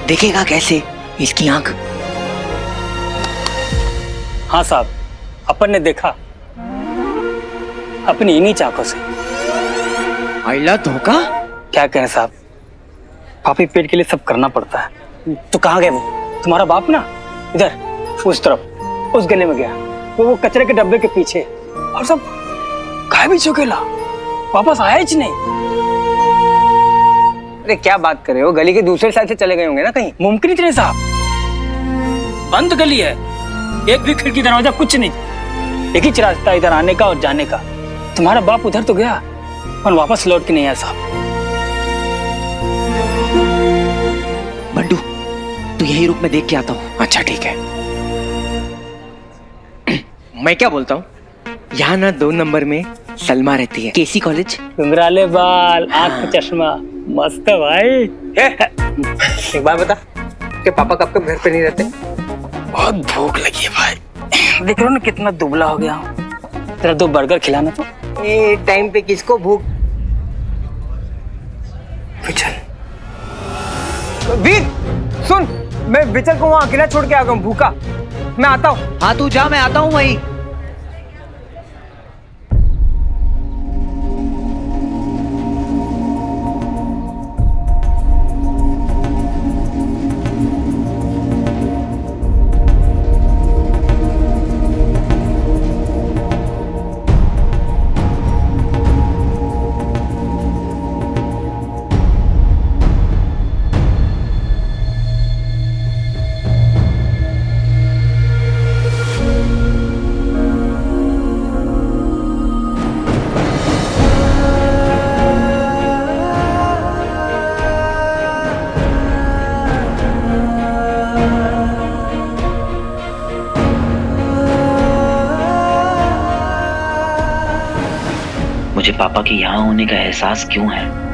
देखेगा कैसे, इसकी आंख।
हाँ साहब, अपन ने देखा अपनी इन्हीं चाकों से।
आइला धोखा?
क्या कहें साहब, पापी पेट के लिए सब करना पड़ता है।
तो कहाँ गए वो?
तुम्हारा बाप ना इधर उस तरफ उस गले में गया, वो कचरे के डब्बे के पीछे, और सब गायब ही चुकेला, वापस आया ही नहीं।
अरे क्या बात कर रहे हो, गली के दूसरे साइड से चले गए होंगे ना कहीं।
मुमकिन ही नहीं साहब, बंद गली है, एक भी खिड़की दरवाजा कुछ नहीं, एक ही रास्ता इधर आने का और जाने का। तुम्हारा बाप उधर तो गया पर वापस लौट के नहीं आया साहब।
बंडू तू यही रुक, मैं देख के आता हूँ।
अच्छा ठीक है।
मैं क्या बोलता हूँ, यहाँ ना 2 नंबर में सलमा रहती है, केसी कॉलेज।
घुंघराले बाल, आँख में चश्मा, मस्त है भाई।
एक बात बता, कि पापा कब कब घर पे नहीं रहते?
बहुत भूख लगी है भाई, देख रहे हो ना कितना दुबला हो गया हूँ। तेरा 2 बर्गर खिलाना तो।
ए टाइम पे किसको भूख?
विचल,
वीर सुन, मैं विचल को वहाँ अकेला छोड़ के आ गया हूँ, भूखा। मैं आता हूँ। हाँ तू जा, मैं आता हूँ वहीं। मुझे पापा के यहाँ होने का एहसास क्यों है?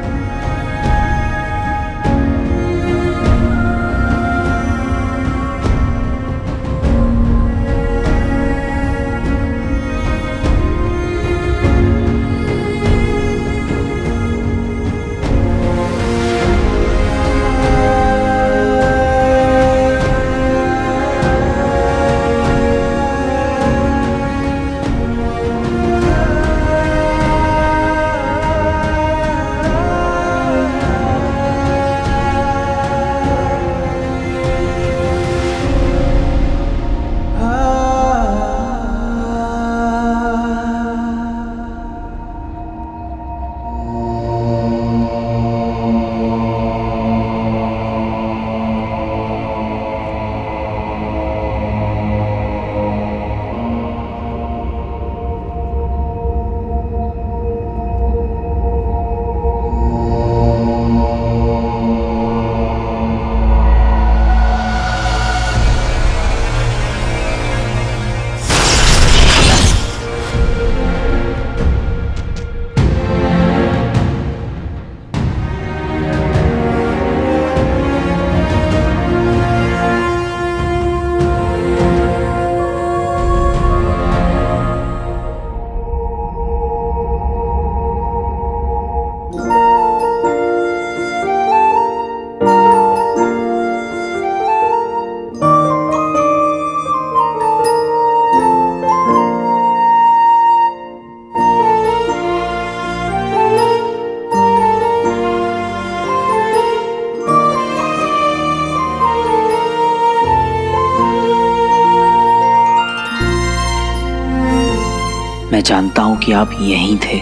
मैं जानता हूं कि आप यहीं थे।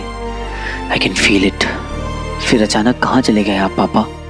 I can feel it। फिर अचानक कहाँ चले गए आप पापा?